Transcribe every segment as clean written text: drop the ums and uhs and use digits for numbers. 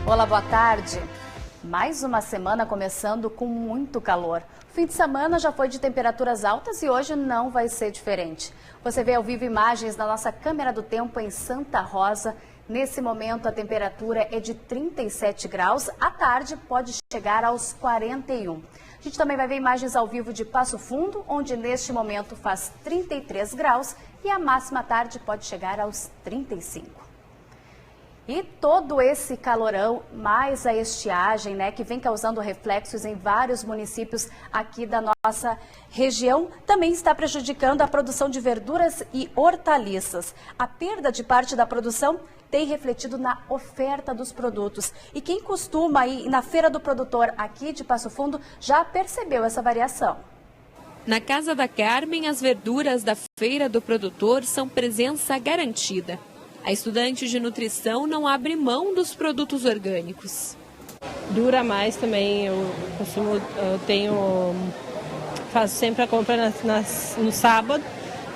Olá, boa tarde. Mais uma semana começando com muito calor. O fim de semana já foi de temperaturas altas e hoje não vai ser diferente. Você vê ao vivo imagens na nossa câmera do tempo em Santa Rosa. Nesse momento a temperatura é de 37 graus, à tarde pode chegar aos 41. A gente também vai ver imagens ao vivo de Passo Fundo, onde neste momento faz 33 graus e a máxima à tarde pode chegar aos 35. E todo esse calorão, mais a estiagem, que vem causando reflexos em vários municípios aqui da nossa região, também está prejudicando a produção de verduras e hortaliças. A perda de parte da produção tem refletido na oferta dos produtos. E quem costuma ir na Feira do Produtor aqui de Passo Fundo já percebeu essa variação. Na Casa da Carmen, as verduras da Feira do Produtor são presença garantida. A estudante de nutrição não abre mão dos produtos orgânicos. Dura mais também, faço sempre a compra no sábado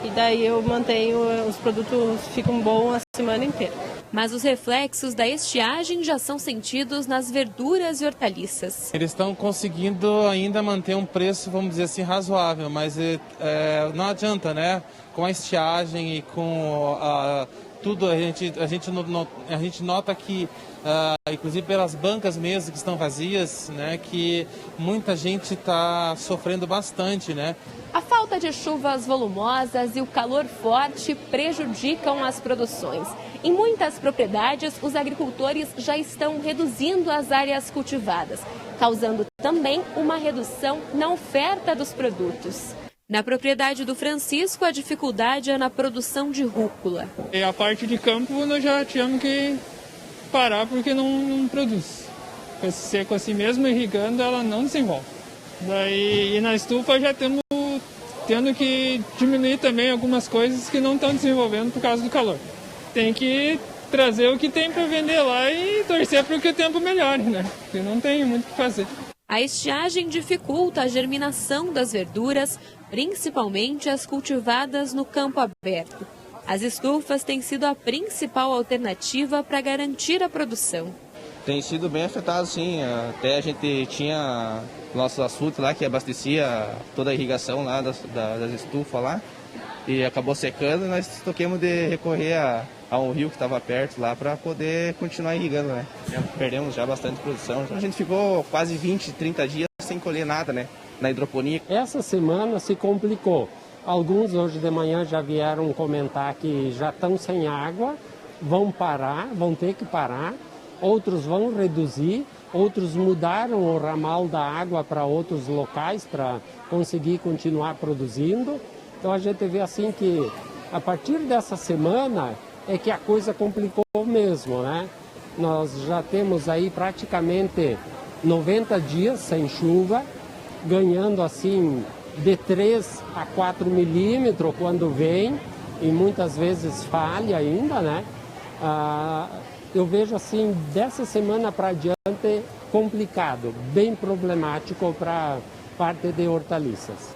e daí eu mantenho, os produtos ficam bons a semana inteira. Mas os reflexos da estiagem já são sentidos nas verduras e hortaliças. Eles estão conseguindo ainda manter um preço, vamos dizer assim, razoável, mas não adianta, né? Com a estiagem e com tudo, a gente nota que, inclusive pelas bancas mesmo que estão vazias, né, que muita gente está sofrendo bastante, né? A falta de chuvas volumosas e o calor forte prejudicam as produções. Em muitas propriedades, os agricultores já estão reduzindo as áreas cultivadas, causando também uma redução na oferta dos produtos. Na propriedade do Francisco, a dificuldade é na produção de rúcula. E a parte de campo nós já tínhamos que parar porque não produz. Seco assim mesmo, irrigando, ela não desenvolve. Daí, e na estufa já temos tendo que diminuir também algumas coisas que não estão desenvolvendo por causa do calor. Tem que trazer o que tem para vender lá e torcer para que o tempo melhore, né? Porque não tem muito o que fazer. A estiagem dificulta a germinação das verduras, principalmente as cultivadas no campo aberto. As estufas têm sido a principal alternativa para garantir a produção. Tem sido bem afetado, sim. Até a gente tinha nossos açudes lá que abastecia toda a irrigação lá das estufas lá e acabou secando. Nós toquemos de recorrer a um rio que estava perto lá para poder continuar irrigando, né? Perdemos já bastante produção. A gente ficou quase 20, 30 dias sem colher nada, né? Na hidroponia. Essa semana se complicou. Alguns hoje de manhã já vieram comentar que já estão sem água, vão ter que parar. Outros vão reduzir, outros mudaram o ramal da água para outros locais para conseguir continuar produzindo. Então a gente vê assim que a partir dessa semana é que a coisa complicou mesmo, né? Nós já temos aí praticamente 90 dias sem chuva, ganhando assim de 3 a 4 milímetros quando vem, e muitas vezes falha ainda, né? Eu vejo assim, dessa semana para adiante, complicado, bem problemático para parte de hortaliças.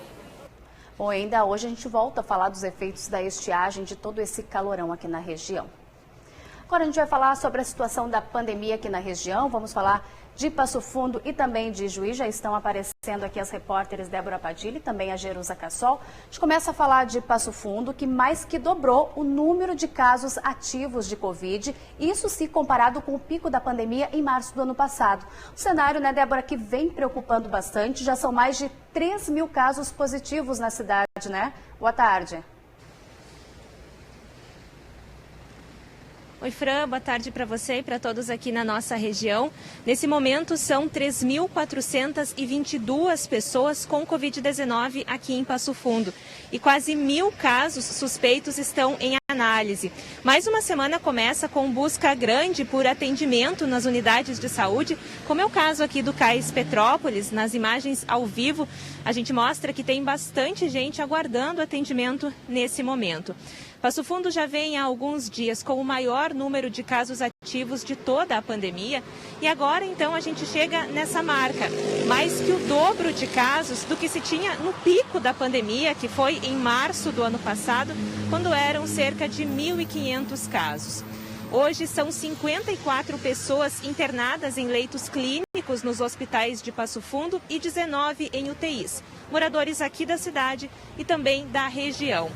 Bom, ainda hoje a gente volta a falar dos efeitos da estiagem, de todo esse calorão aqui na região. Agora a gente vai falar sobre a situação da pandemia aqui na região, vamos falar de Passo Fundo e também de Juí. Já estão aparecendo aqui as repórteres Débora Padilha e também a Jerusa Cassol. A gente começa a falar de Passo Fundo, que mais que dobrou o número de casos ativos de Covid, isso se comparado com o pico da pandemia em março do ano passado. O cenário, Débora, que vem preocupando bastante, já são mais de 3 mil casos positivos na cidade, né? Boa tarde. Oi, Fran, boa tarde para você e para todos aqui na nossa região. Nesse momento, são 3.422 pessoas com Covid-19 aqui em Passo Fundo. E quase 1.000 casos suspeitos estão em análise. Mais uma semana começa com busca grande por atendimento nas unidades de saúde, como é o caso aqui do CAIS Petrópolis. Nas imagens ao vivo, a gente mostra que tem bastante gente aguardando atendimento nesse momento. Passo Fundo já vem há alguns dias com o maior número de casos ativos de toda a pandemia e agora então a gente chega nessa marca, mais que o dobro de casos do que se tinha no pico da pandemia, que foi em março do ano passado, quando eram cerca de 1.500 casos. Hoje são 54 pessoas internadas em leitos clínicos nos hospitais de Passo Fundo e 19 em UTIs, moradores aqui da cidade e também da região.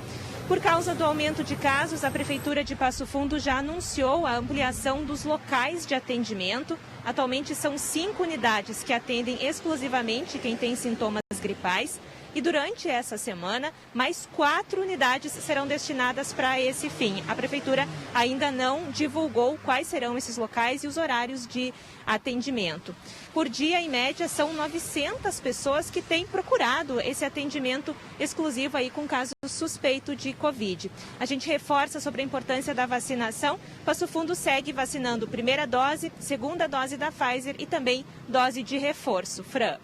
Por causa do aumento de casos, a Prefeitura de Passo Fundo já anunciou a ampliação dos locais de atendimento. Atualmente são 5 unidades que atendem exclusivamente quem tem sintomas gripais. E durante essa semana, mais 4 unidades serão destinadas para esse fim. A Prefeitura ainda não divulgou quais serão esses locais e os horários de atendimento. Por dia, em média, são 900 pessoas que têm procurado esse atendimento exclusivo aí com caso suspeito de Covid. A gente reforça sobre a importância da vacinação. Passo Fundo segue vacinando primeira dose, segunda dose da Pfizer e também dose de reforço. Fran.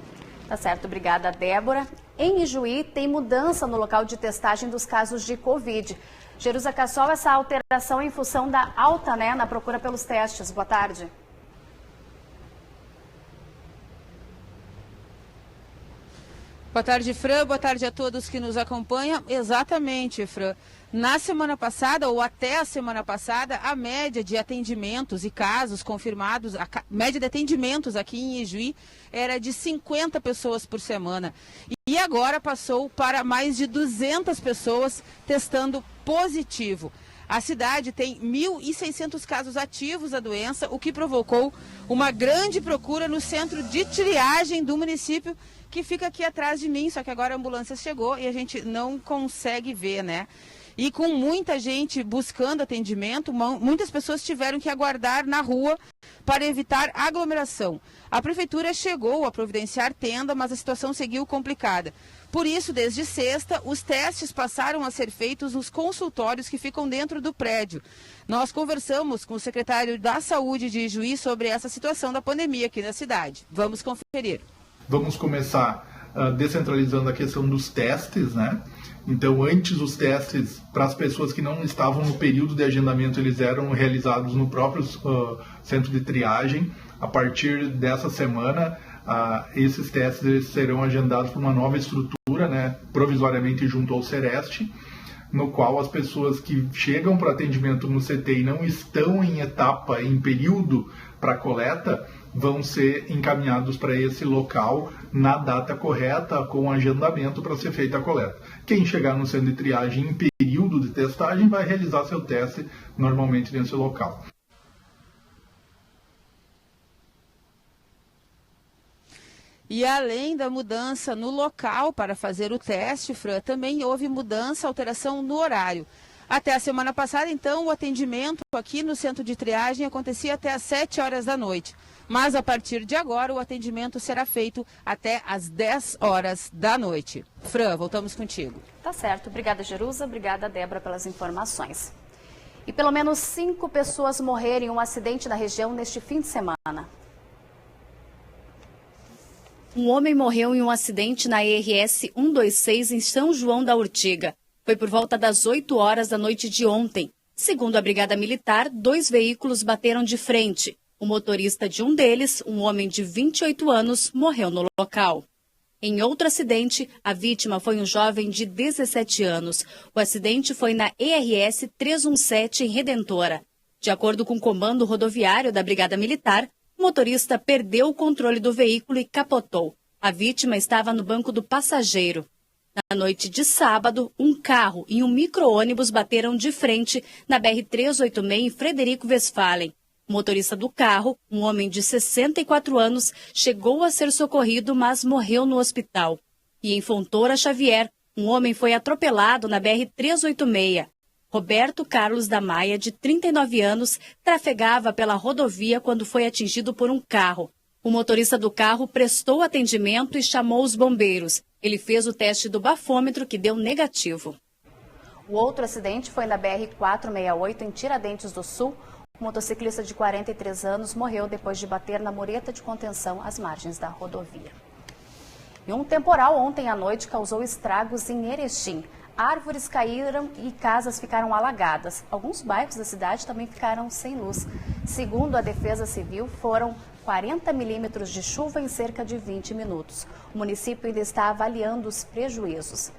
Tá certo, obrigada, Débora. Em Ijuí, tem mudança no local de testagem dos casos de Covid. Jerusa Cassol, essa alteração é em função da alta, na procura pelos testes. Boa tarde. Boa tarde, Fran. Boa tarde a todos que nos acompanham. Exatamente, Fran. Na semana passada, ou até a semana passada, a média de atendimentos e casos confirmados, a média de atendimentos aqui em Ijuí era de 50 pessoas por semana. E agora passou para mais de 200 pessoas testando positivo. A cidade tem 1.600 casos ativos da doença, o que provocou uma grande procura no centro de triagem do município, que fica aqui atrás de mim, só que agora a ambulância chegou e a gente não consegue ver, E com muita gente buscando atendimento, muitas pessoas tiveram que aguardar na rua para evitar aglomeração. A prefeitura chegou a providenciar tenda, mas a situação seguiu complicada. Por isso, desde sexta, os testes passaram a ser feitos nos consultórios que ficam dentro do prédio. Nós conversamos com o secretário da Saúde de Ijuí sobre essa situação da pandemia aqui na cidade. Vamos conferir. Vamos começar descentralizando a questão dos testes, Então, antes os testes para as pessoas que não estavam no período de agendamento, eles eram realizados no próprio centro de triagem. A partir dessa semana, esses testes eles serão agendados por uma nova estrutura, provisoriamente junto ao Sereste, no qual as pessoas que chegam para atendimento no CT e não estão em período para coleta, vão ser encaminhados para esse local na data correta, com agendamento para ser feita a coleta. Quem chegar no centro de triagem em período de testagem vai realizar seu teste normalmente nesse local. E além da mudança no local para fazer o teste, Fran, também houve alteração no horário. Até a semana passada, então, o atendimento aqui no centro de triagem acontecia até às 7 horas da noite. Mas a partir de agora, o atendimento será feito até às 10 horas da noite. Fran, voltamos contigo. Tá certo. Obrigada, Jerusa. Obrigada, Débora, pelas informações. E pelo menos 5 pessoas morreram em um acidente na região neste fim de semana. Um homem morreu em um acidente na ERS 126 em São João da Urtiga. Foi por volta das 8 horas da noite de ontem. Segundo a Brigada Militar, 2 veículos bateram de frente. O motorista de um deles, um homem de 28 anos, morreu no local. Em outro acidente, a vítima foi um jovem de 17 anos. O acidente foi na ERS 317 em Redentora. De acordo com o comando rodoviário da Brigada Militar, o motorista perdeu o controle do veículo e capotou. A vítima estava no banco do passageiro. Na noite de sábado, um carro e um micro-ônibus bateram de frente na BR-386 em Frederico Westphalen. O motorista do carro, um homem de 64 anos, chegou a ser socorrido, mas morreu no hospital. E em Fontoura Xavier, um homem foi atropelado na BR-386. Roberto Carlos da Maia, de 39 anos, trafegava pela rodovia quando foi atingido por um carro. O motorista do carro prestou atendimento e chamou os bombeiros. Ele fez o teste do bafômetro, que deu negativo. O outro acidente foi na BR-468, em Tiradentes do Sul. O motociclista de 43 anos morreu depois de bater na mureta de contenção às margens da rodovia. E um temporal ontem à noite causou estragos em Erechim. Árvores caíram e casas ficaram alagadas. Alguns bairros da cidade também ficaram sem luz. Segundo a Defesa Civil, foram 40 milímetros de chuva em cerca de 20 minutos. O município ainda está avaliando os prejuízos.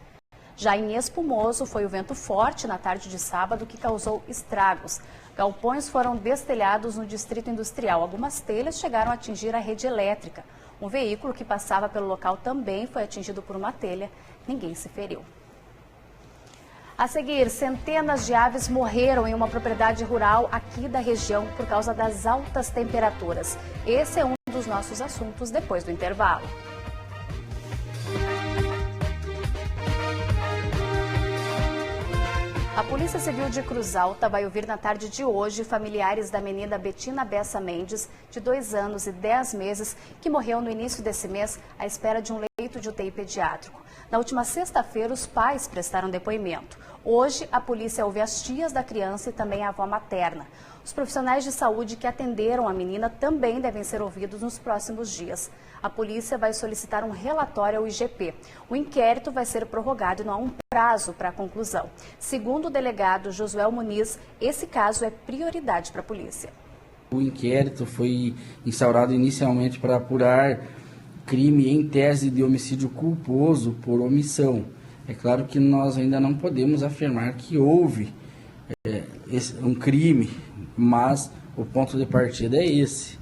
Já em Espumoso, foi o vento forte na tarde de sábado que causou estragos. Galpões foram destelhados no Distrito Industrial. Algumas telhas chegaram a atingir a rede elétrica. Um veículo que passava pelo local também foi atingido por uma telha. Ninguém se feriu. A seguir, centenas de aves morreram em uma propriedade rural aqui da região por causa das altas temperaturas. Esse é um dos nossos assuntos depois do intervalo. A Polícia Civil de Cruz Alta vai ouvir na tarde de hoje familiares da menina Betina Bessa Mendes, de 2 anos e 10 meses, que morreu no início desse mês à espera de um leito de UTI pediátrico. Na última sexta-feira, os pais prestaram depoimento. Hoje, a polícia ouve as tias da criança e também a avó materna. Os profissionais de saúde que atenderam a menina também devem ser ouvidos nos próximos dias. A polícia vai solicitar um relatório ao IGP. O inquérito vai ser prorrogado e não há um prazo para a conclusão. Segundo o delegado Josué Muniz, esse caso é prioridade para a polícia. O inquérito foi instaurado inicialmente para apurar crime em tese de homicídio culposo por omissão. É claro que nós ainda não podemos afirmar que houve um crime, mas o ponto de partida é esse.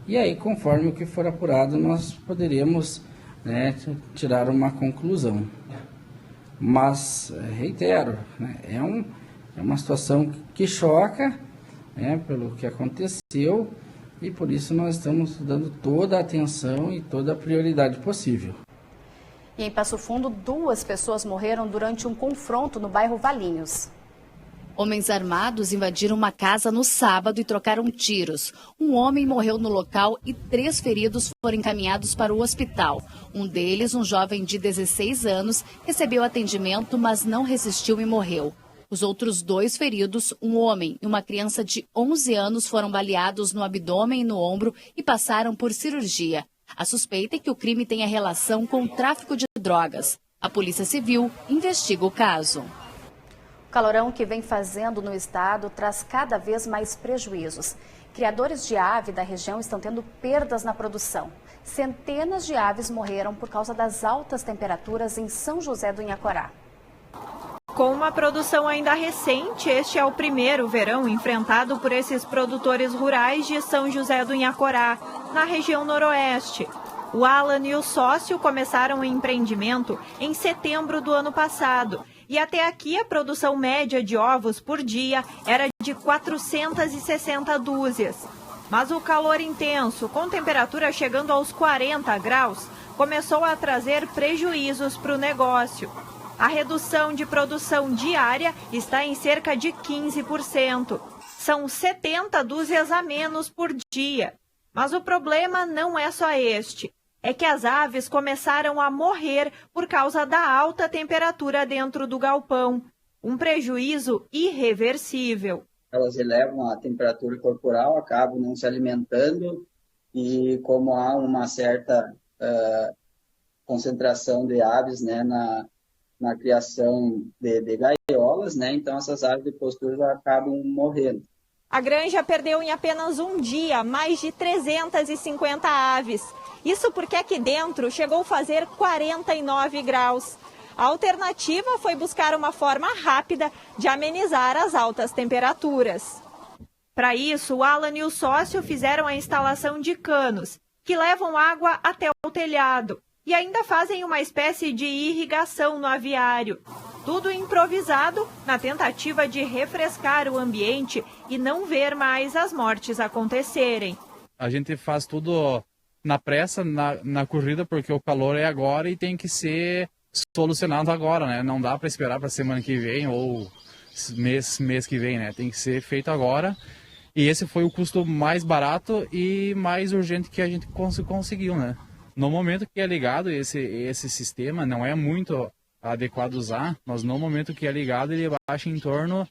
E aí, conforme o que for apurado, nós poderemos tirar uma conclusão. Mas, reitero, é uma situação que choca pelo que aconteceu e por isso nós estamos dando toda a atenção e toda a prioridade possível. E em Passo Fundo, 2 pessoas morreram durante um confronto no bairro Valinhos. Homens armados invadiram uma casa no sábado e trocaram tiros. Um homem morreu no local e 3 feridos foram encaminhados para o hospital. Um deles, um jovem de 16 anos, recebeu atendimento, mas não resistiu e morreu. Os outros 2 feridos, um homem e uma criança de 11 anos, foram baleados no abdômen e no ombro e passaram por cirurgia. A suspeita é que o crime tenha relação com o tráfico de drogas. A Polícia Civil investiga o caso. O calorão que vem fazendo no estado traz cada vez mais prejuízos. Criadores de ave da região estão tendo perdas na produção. Centenas de aves morreram por causa das altas temperaturas em São José do Inhacorá. Com uma produção ainda recente, este é o primeiro verão enfrentado por esses produtores rurais de São José do Inhacorá, na região noroeste. O Alan e o sócio começaram o empreendimento em setembro do ano passado. E até aqui a produção média de ovos por dia era de 460 dúzias. Mas o calor intenso, com temperatura chegando aos 40 graus, começou a trazer prejuízos para o negócio. A redução de produção diária está em cerca de 15%. São 70 dúzias a menos por dia. Mas o problema não é só este. É que as aves começaram a morrer por causa da alta temperatura dentro do galpão. Um prejuízo irreversível. Elas elevam a temperatura corporal, acabam não se alimentando e como há uma certa concentração de aves na criação de gaiolas, então essas aves de postura acabam morrendo. A granja perdeu em apenas um dia mais de 350 aves. Isso porque aqui dentro chegou a fazer 49 graus. A alternativa foi buscar uma forma rápida de amenizar as altas temperaturas. Para isso, o Alan e o sócio fizeram a instalação de canos, que levam água até o telhado, e ainda fazem uma espécie de irrigação no aviário. Tudo improvisado na tentativa de refrescar o ambiente e não ver mais as mortes acontecerem. A gente faz tudo na pressa, na corrida, porque o calor é agora e tem que ser solucionado agora, né? Não dá para esperar para semana que vem ou mês que vem, né? Tem que ser feito agora. E esse foi o custo mais barato e mais urgente que a gente conseguiu, né? No momento que é ligado esse sistema, não é muito adequado usar, mas no momento que é ligado ele baixa em torno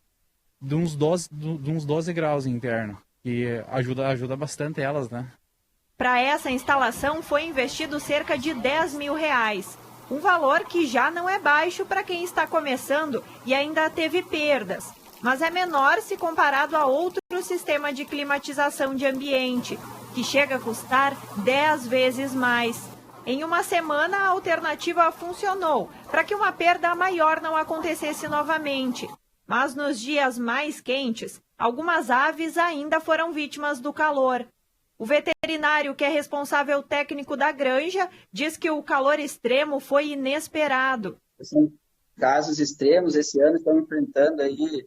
de uns 12 graus interno, que ajuda bastante elas, né? Para essa instalação foi investido cerca de R$10 mil, um valor que já não é baixo para quem está começando e ainda teve perdas, mas é menor se comparado a outro sistema de climatização de ambiente, que chega a custar 10 vezes mais. Em uma semana, a alternativa funcionou para que uma perda maior não acontecesse novamente. Mas nos dias mais quentes, algumas aves ainda foram vítimas do calor. O veterinário, que é responsável técnico da granja, diz que o calor extremo foi inesperado. São casos extremos, esse ano estão enfrentando aí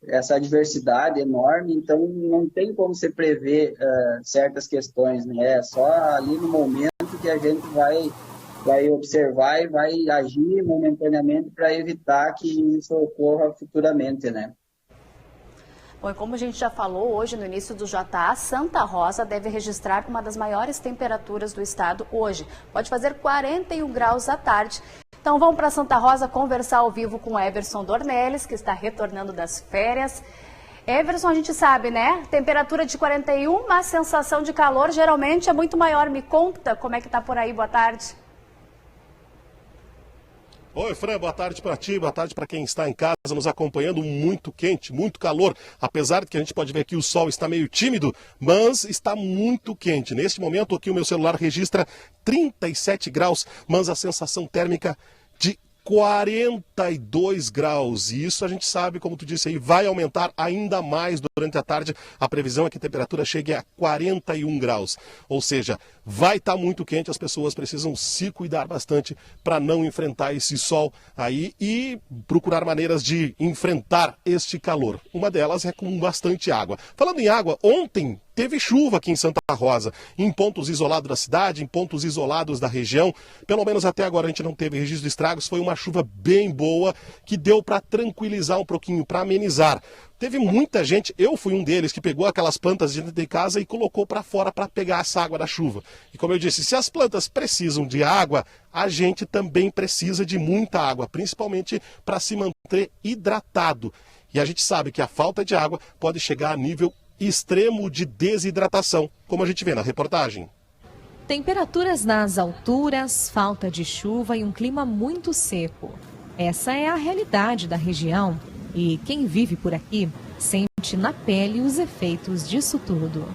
essa adversidade enorme, então não tem como se prever certas questões, né? É só ali no momento que a gente vai observar e vai agir momentaneamente para evitar que isso ocorra futuramente, né? Bom, e como a gente já falou hoje no início do JA, Santa Rosa deve registrar uma das maiores temperaturas do estado hoje. Pode fazer 41 graus à tarde. Então vamos para Santa Rosa conversar ao vivo com Everson Dornelles, que está retornando das férias. Everson, a gente sabe, né? Temperatura de 41, mas sensação de calor geralmente é muito maior. Me conta como é que está por aí. Boa tarde. Oi, Fran, boa tarde para ti, boa tarde para quem está em casa nos acompanhando. Muito quente, muito calor, apesar de que a gente pode ver que o sol está meio tímido, mas está muito quente. Neste momento aqui o meu celular registra 37 graus, mas a sensação térmica de 42 graus. E isso a gente sabe, como tu disse aí, vai aumentar ainda mais durante a tarde. A previsão é que a temperatura chegue a 41 graus. Ou seja, vai estar muito quente, as pessoas precisam se cuidar bastante para não enfrentar esse sol aí e procurar maneiras de enfrentar este calor. Uma delas é com bastante água. Falando em água, ontem teve chuva aqui em Santa Rosa, em pontos isolados da cidade, em pontos isolados da região. Pelo menos até agora a gente não teve registro de estragos. Foi uma chuva bem boa que deu para tranquilizar um pouquinho, para amenizar. Teve muita gente, eu fui um deles, que pegou aquelas plantas dentro de casa e colocou para fora para pegar essa água da chuva. E como eu disse, se as plantas precisam de água, a gente também precisa de muita água, principalmente para se manter hidratado. E a gente sabe que a falta de água pode chegar a nível extremo de desidratação, como a gente vê na reportagem. Temperaturas nas alturas, falta de chuva e um clima muito seco. Essa é a realidade da região e quem vive por aqui sente na pele os efeitos disso tudo.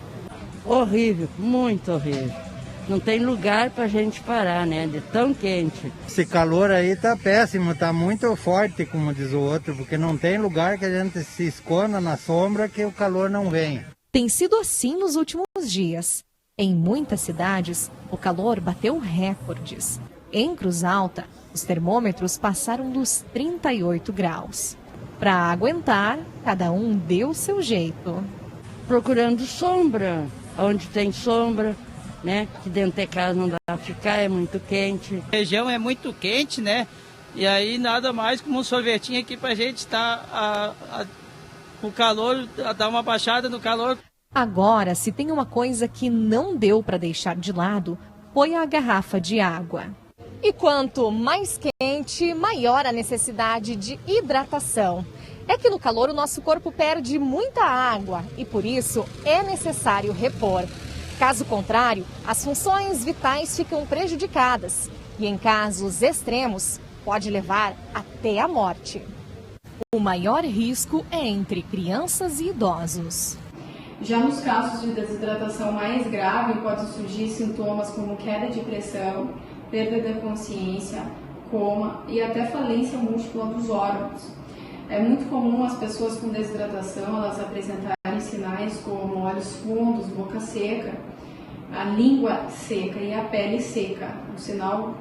Horrível, muito horrível. Não tem lugar para a gente parar, né? De tão quente. Esse calor aí tá péssimo, tá muito forte, como diz o outro, porque não tem lugar que a gente se esconda na sombra que o calor não venha. Tem sido assim nos últimos dias. Em muitas cidades, o calor bateu recordes. Em Cruz Alta, os termômetros passaram dos 38 graus. Para aguentar, cada um deu o seu jeito. Procurando sombra, onde tem sombra, né? Que dentro de casa não dá para ficar, é muito quente. A região é muito quente, né? E aí nada mais como um sorvetinho aqui pra gente estar o calor, dar uma baixada no calor. Agora, se tem uma coisa que não deu para deixar de lado, foi a garrafa de água. E quanto mais quente, maior a necessidade de hidratação. É que no calor o nosso corpo perde muita água e por isso é necessário repor. Caso contrário, as funções vitais ficam prejudicadas e, em casos extremos, pode levar até a morte. O maior risco é entre crianças e idosos. Já nos casos de desidratação mais grave, podem surgir sintomas como queda de pressão, perda da consciência, coma e até falência múltipla dos órgãos. É muito comum as pessoas com desidratação elas apresentarem sinais como olhos fundos, boca seca, a língua seca e a pele seca, um sinal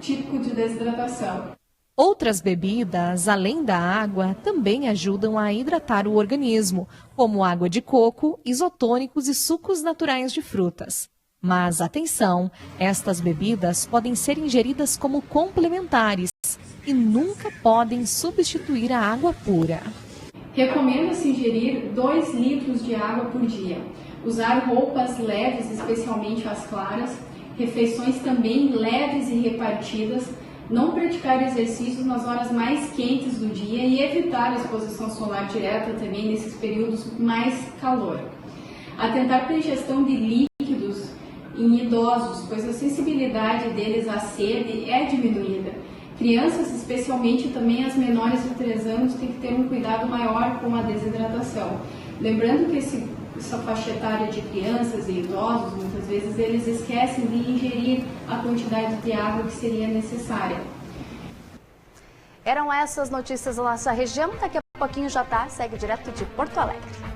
típico de desidratação. Outras bebidas, além da água, também ajudam a hidratar o organismo, como água de coco, isotônicos e sucos naturais de frutas. Mas atenção, estas bebidas podem ser ingeridas como complementares e nunca podem substituir a água pura. Recomenda-se ingerir 2 litros de água por dia. Usar roupas leves, especialmente as claras, refeições também leves e repartidas, não praticar exercícios nas horas mais quentes do dia e evitar a exposição solar direta também nesses períodos mais calor. Atentar para a ingestão de líquidos em idosos, pois a sensibilidade deles à sede é diminuída. Crianças, especialmente também as menores de 3 anos, têm que ter um cuidado maior com a desidratação. Lembrando que esse essa faixa etária de crianças e idosos, muitas vezes eles esquecem de ingerir a quantidade de água que seria necessária. Eram essas notícias da nossa região. Daqui a pouquinho já segue direto de Porto Alegre.